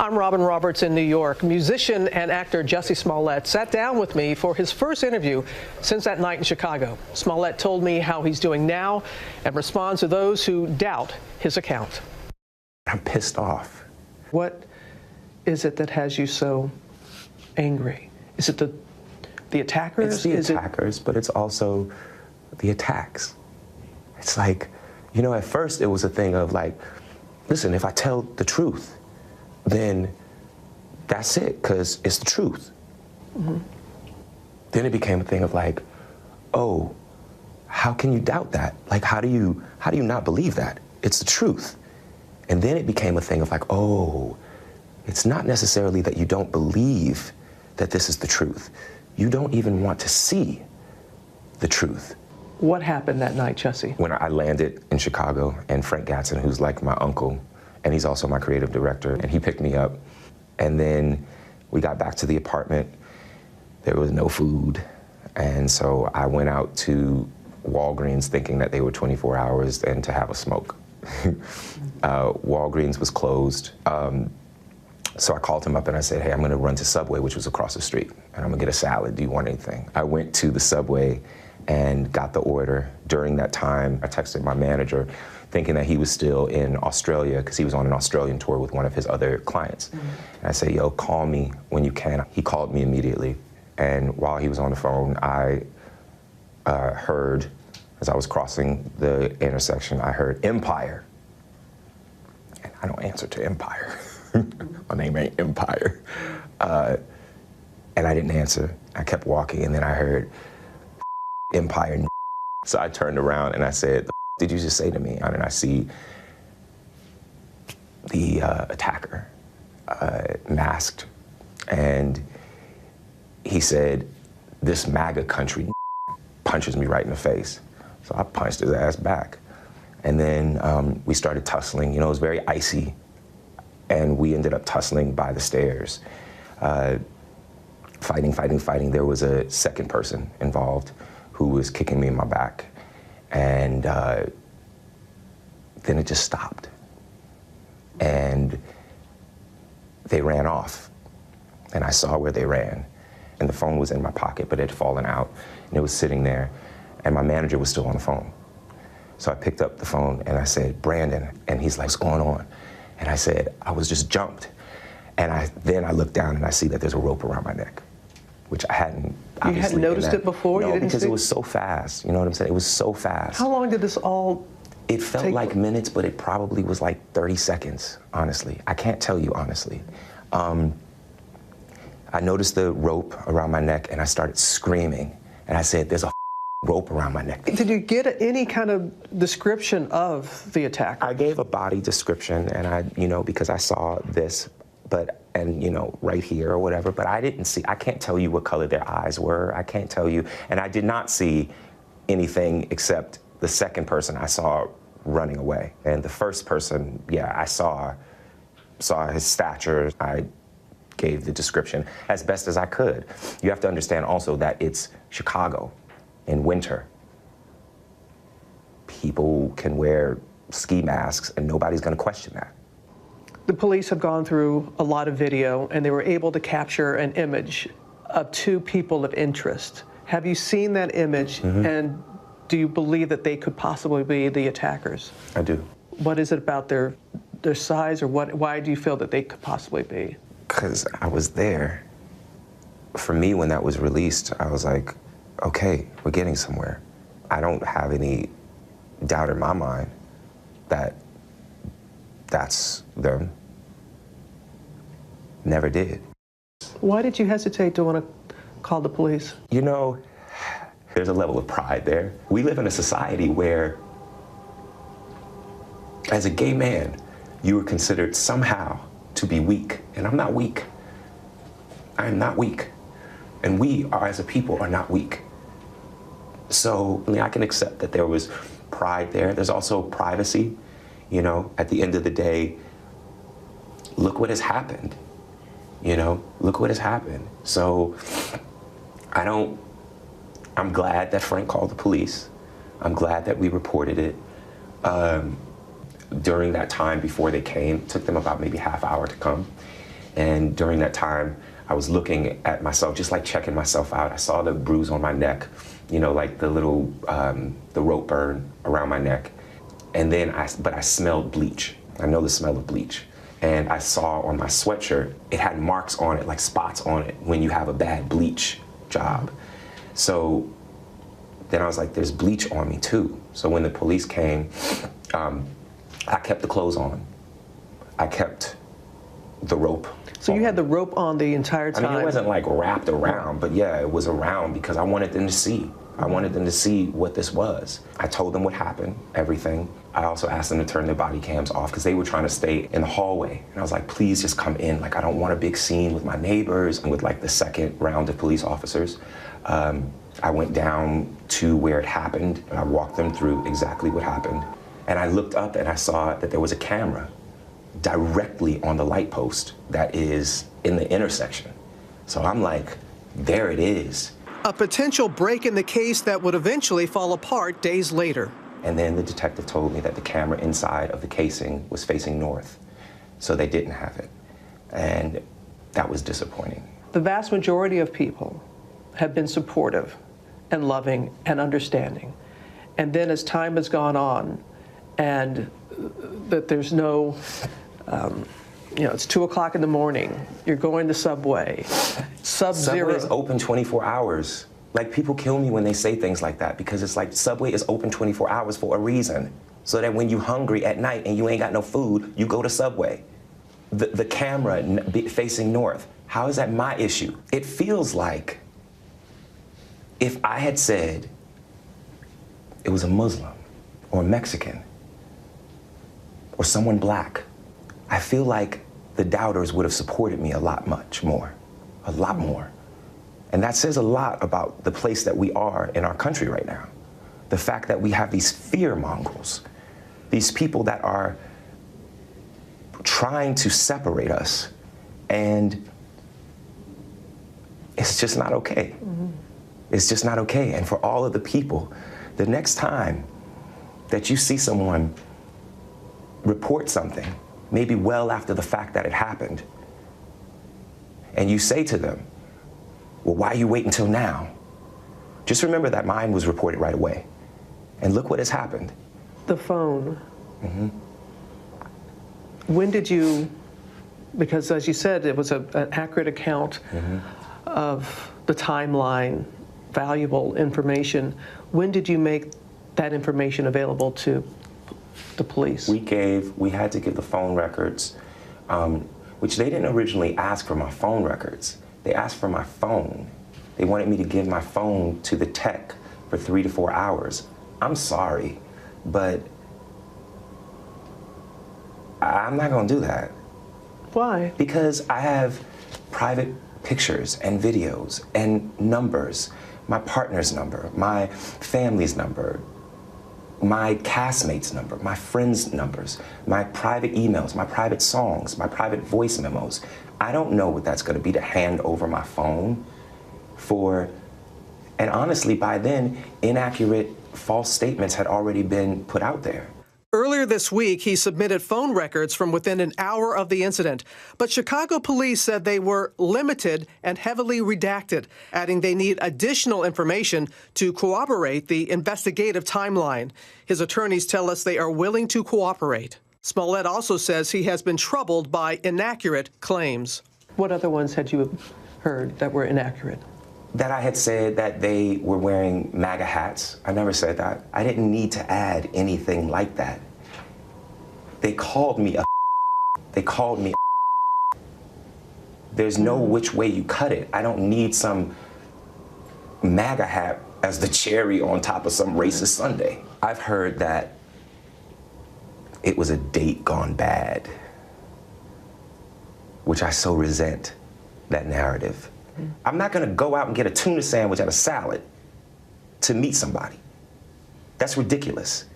I'm Robin Roberts in New York. Musician and actor Jussie Smollett sat down with me for his first interview since that night in Chicago. Smollett told me how he's doing now and responds to those who doubt his account. I'm pissed off. What is it that has you so angry? Is it the attackers? It's the attackers, but it's also the attacks. It's like, you know, at first it was a thing of like, listen, if I tell the truth, then that's it, because it's the truth. Mm-hmm. Then it became a thing of like, oh, how can you doubt that? Like, how do you not believe that? It's the truth. And then it became a thing of like, oh, it's not necessarily that you don't believe that this is the truth. You don't even want to see the truth. What happened that night, Jussie? When I landed in Chicago, and Frank Gatson, who's like my uncle, and he's also my creative director, and he picked me up. And then we got back to the apartment. There was no food. And so I went out to Walgreens thinking that they were 24 hours and to have a smoke. Walgreens was closed. So I called him up and I said, hey, I'm gonna run to Subway, which was across the street, and I'm gonna get a salad. Do you want anything? I went to the Subway and got the order. During that time, I texted my manager thinking that he was still in Australia because he was on an Australian tour with one of his other clients. Mm-hmm. And I said, yo, call me when you can. He called me immediately. And while he was on the phone, I heard, as I was crossing the intersection, I heard Empire. And I don't answer to Empire. My name ain't Empire. And I didn't answer. I kept walking, and then I heard Empire. So I turned around and I said, the did you just say to me? And I see the attacker masked, and he said, this MAGA country punches me right in the face. So I punched his ass back. And then we started tussling. You know, it was very icy, and we ended up tussling by the stairs. Fighting. There was a second person involved who was kicking me in my back. And then it just stopped. And they ran off. And I saw where they ran. And the phone was in my pocket, but it had fallen out. And it was sitting there. And my manager was still on the phone. So I picked up the phone and I said, Brandon. And he's like, what's going on? And I said, I was just jumped. And then I looked down and I see that there's a rope around my neck, which I hadn't. You hadn't noticed it before? No, because it was so fast. You know what I'm saying? It was so fast. How long did this all It felt like minutes, but it probably was like 30 seconds, honestly. I can't tell you, honestly. I noticed the rope around my neck, and I started screaming. And I said, there's a rope around my neck. Did you get any kind of description of the attacker? I gave a body description, and because I saw this, right here or whatever, but I didn't see, I can't tell you what color their eyes were. I can't tell you, and I did not see anything except the second person I saw running away. And the first person, yeah, I saw his stature. I gave the description as best as I could. You have to understand also that it's Chicago in winter. People can wear ski masks and nobody's gonna question that. The police have gone through a lot of video, and they were able to capture an image of two people of interest. Have you seen that image? Mm-hmm. And do you believe that they could possibly be the attackers? I do. What is it about their size, or why do you feel that they could possibly be? Because I was there. For me, when that was released, I was like, okay, we're getting somewhere. I don't have any doubt in my mind that that's them. Never did. Why did you hesitate to want to call the police? You know, there's a level of pride there. We live in a society where, as a gay man, you are considered somehow to be weak. And I'm not weak. I am not weak. And we are, as a people, are not weak. So I can accept that there was pride there. There's also privacy. You know, at the end of the day, look what has happened. You know, look what has happened. So I'm glad that Frank called the police. I'm glad that we reported it. During that time before they came, it took them about maybe half hour to come. And during that time, I was looking at myself, just like checking myself out. I saw the bruise on my neck, you know, like the little, the rope burn around my neck. And then but I smelled bleach. I know the smell of bleach. And I saw on my sweatshirt, it had marks on it, like spots on it, when you have a bad bleach job. So then I was like, there's bleach on me too. So when the police came, I kept the clothes on. I kept the rope. So you had the rope on the entire time? I mean, it wasn't like wrapped around, but yeah, it was around because I wanted them to see. I wanted them to see what this was. I told them what happened, everything. I also asked them to turn their body cams off because they were trying to stay in the hallway. And I was like, please just come in. Like, I don't want a big scene with my neighbors and with like the second round of police officers. I went down to where it happened and I walked them through exactly what happened. And I looked up and I saw that there was a camera directly on the light post that is in the intersection. So I'm like, there it is. A potential break in the case that would eventually fall apart days later. And then the detective told me that the camera inside of the casing was facing north, so they didn't have it. And that was disappointing. The vast majority of people have been supportive and loving and understanding. And then as time has gone on and that there's no, you know, it's 2 o'clock in the morning, you're going to Subway, Sub-Zero. Subway is open 24 hours. Like, people kill me when they say things like that because it's like Subway is open 24 hours for a reason. So that when you're hungry at night and you ain't got no food, you go to Subway. The camera facing north, how is that my issue? It feels like if I had said it was a Muslim or a Mexican or someone black, I feel like the doubters would have supported me a lot more. And that says a lot about the place that we are in our country right now. The fact that we have these fear mongrels, these people that are trying to separate us, and it's just not okay. Mm-hmm. It's just not okay. And for all of the people, the next time that you see someone report something, maybe well after the fact that it happened, and you say to them, well, why are you waiting until now? Just remember that mine was reported right away. And look what has happened. The phone. Mm-hmm. When did you, because as you said, it was an accurate account mm-hmm. of the timeline, valuable information. When did you make that information available to the police? We had to give the phone records, which they didn't originally ask for my phone records. They asked for my phone. They wanted me to give my phone to the tech for 3 to 4 hours. I'm sorry, but I'm not gonna do that. Why? Because I have private pictures and videos and numbers, my partner's number, my family's number, my castmates' number, my friends' numbers, my private emails, my private songs, my private voice memos. I don't know what that's gonna be to hand over my phone for, and honestly, by then, inaccurate, false statements had already been put out there. Earlier this week, he submitted phone records from within an hour of the incident, but Chicago police said they were limited and heavily redacted, adding they need additional information to corroborate the investigative timeline. His attorneys tell us they are willing to cooperate. Smollett also says he has been troubled by inaccurate claims. What other ones had you heard that were inaccurate? That I had said that they were wearing MAGA hats. I never said that. I didn't need to add anything like that. They called me a They called me a There's no which way you cut it. I don't need some MAGA hat as the cherry on top of some racist sundae. I've heard that it was a date gone bad, which I so resent that narrative. I'm not gonna go out and get a tuna sandwich and a salad to meet somebody. That's ridiculous,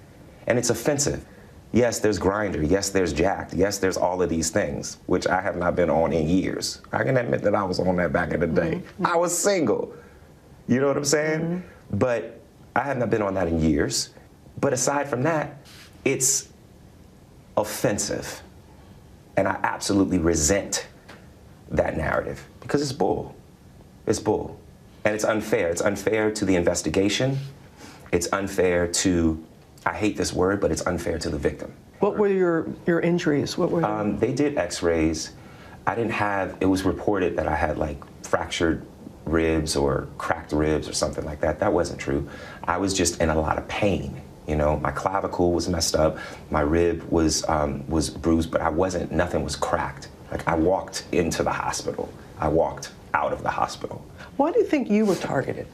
and it's offensive. Yes, there's Grindr, yes, there's Jacked, yes, there's all of these things, which I have not been on in years. I can admit that I was on that back in the day. Mm-hmm. I was single, you know what I'm saying? Mm-hmm. But I have not been on that in years. But aside from that, it's offensive, and I absolutely resent that narrative because it's bull. It's bull. And it's unfair. It's unfair to the investigation. It's unfair to, I hate this word, but it's unfair to the victim. What were your injuries? What were they? They did x-rays. I didn't have, it was reported that I had like fractured ribs or cracked ribs or something like that. That wasn't true. I was just in a lot of pain. You know, my clavicle was messed up, my rib was bruised, but nothing was cracked. Like I walked into the hospital. I walked out of the hospital. Why do you think you were targeted?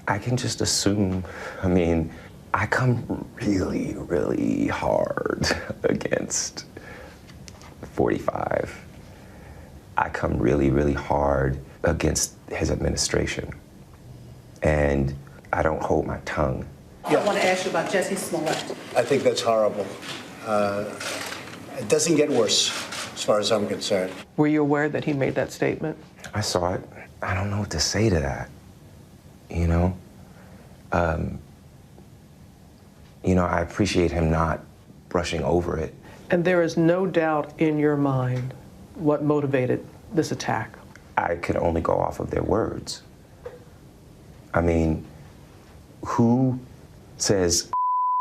I can just assume, I mean, I come really, really hard against 45. I come really, really hard against his administration. And I don't hold my tongue. I want to ask you about Jussie Smollett. I think that's horrible. It doesn't get worse, as far as I'm concerned. Were you aware that he made that statement? I saw it. I don't know what to say to that, you know? I appreciate him not brushing over it. And there is no doubt in your mind what motivated this attack. I could only go off of their words. I mean, who says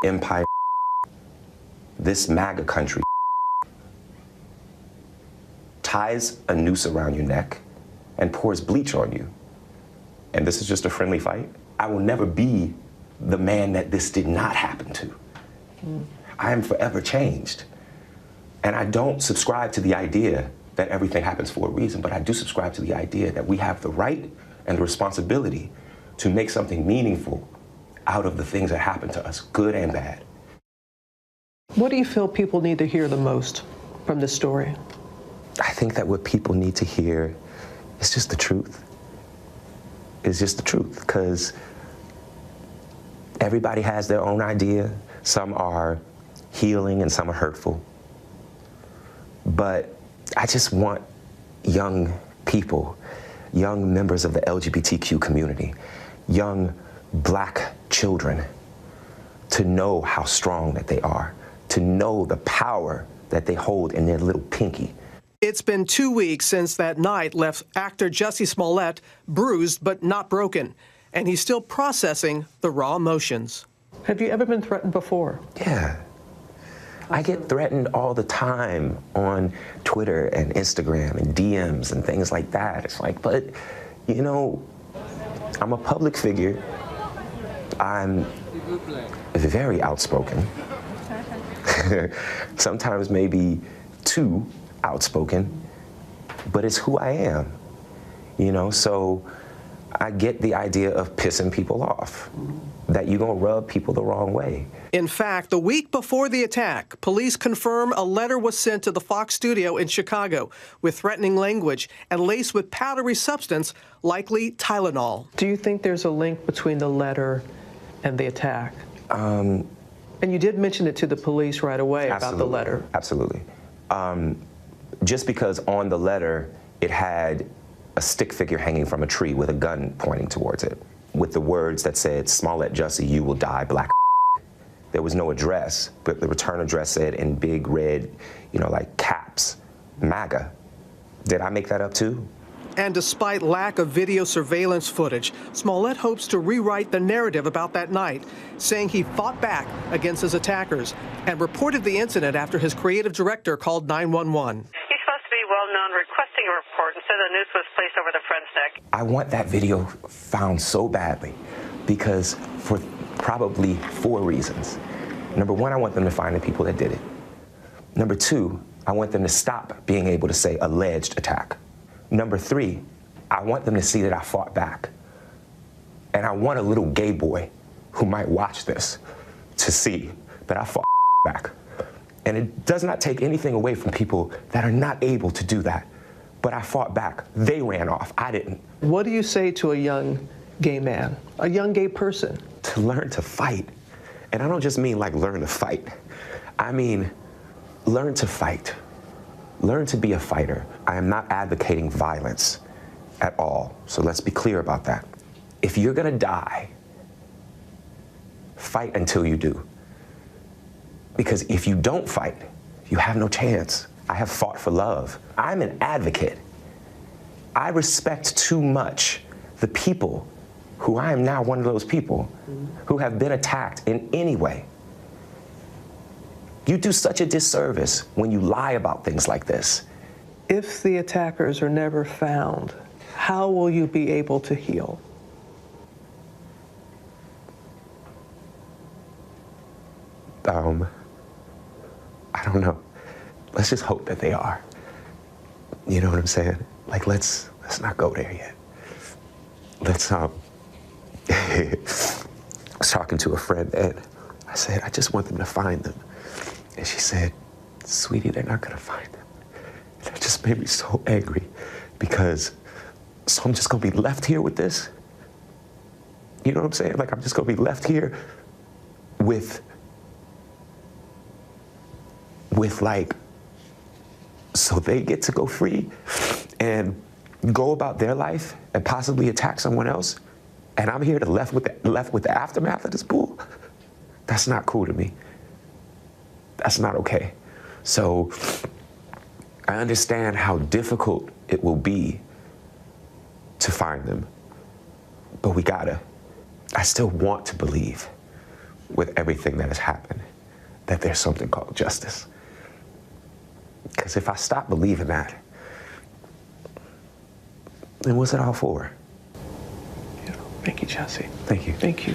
empire, this MAGA country, ties a noose around your neck and pours bleach on you? And this is just a friendly fight? I will never be the man that this did not happen to. I am forever changed. And I don't subscribe to the idea that everything happens for a reason, but I do subscribe to the idea that we have the right and the responsibility to make something meaningful out of the things that happen to us, good and bad. What do you feel people need to hear the most from this story? I think that what people need to hear is just the truth. It's just the truth, because everybody has their own idea. Some are healing and some are hurtful. But I just want young people, young members of the LGBTQ community, young Black children to know how strong that they are, to know the power that they hold in their little pinky. It's been 2 weeks since that night left actor Jussie Smollett bruised but not broken, and he's still processing the raw emotions. Have you ever been threatened before? Yeah. I get threatened all the time on Twitter and Instagram and DMs and things like that. It's like, but, you know, I'm a public figure. I'm very outspoken. Sometimes maybe too outspoken, but it's who I am, you know? So I get the idea of pissing people off, that you're gonna rub people the wrong way. In fact, the week before the attack, police confirm a letter was sent to the Fox studio in Chicago with threatening language and laced with powdery substance, likely Tylenol. Do you think there's a link between the letter and the attack? And you did mention it to the police right away about the letter. Absolutely. Just because on the letter it had a stick figure hanging from a tree with a gun pointing towards it, with the words that said, "Smollett Jussie, you will die, Black." There was no address, but the return address said in big red, like caps, MAGA. Did I make that up too? And despite lack of video surveillance footage, Smollett hopes to rewrite the narrative about that night, saying he fought back against his attackers and reported the incident after his creative director called 911. He's supposed to be well-known requesting a report, and so the noose was placed over the friend's neck. I want that video found so badly because for probably 4 reasons. Number 1, I want them to find the people that did it. Number 2, I want them to stop being able to say alleged attack. Number 3, I want them to see that I fought back. And I want a little gay boy who might watch this to see that I fought back. And it does not take anything away from people that are not able to do that. But I fought back. They ran off. I didn't. What do you say to a young gay man, a young gay person? To learn to fight. And I don't just mean like learn to fight. I mean, learn to fight. Learn to be a fighter. I am not advocating violence at all, so let's be clear about that. If you're gonna die, fight until you do. Because if you don't fight, you have no chance. I have fought for love. I'm an advocate. I respect too much the people who I am now one of those people who have been attacked in any way. You do such a disservice when you lie about things like this. If the attackers are never found, how will you be able to heal? I don't know. Let's just hope that they are. You know what I'm saying? Like, let's not go there yet. Let's, I was talking to a friend and I said, I just want them to find them. And she said, sweetie, they're not gonna find them. And that just made me so angry because, so I'm just gonna be left here with this? You know what I'm saying? Like, I'm just gonna be left here with like, so they get to go free and go about their life and possibly attack someone else, and I'm here to left with the aftermath of this bull. That's not cool to me. That's not okay. So I understand how difficult it will be to find them, but we gotta. I still want to believe, with everything that has happened, that there's something called justice. Because if I stop believing that, then what's it all for? Yeah. Thank you, Jussie. Thank you. Thank you.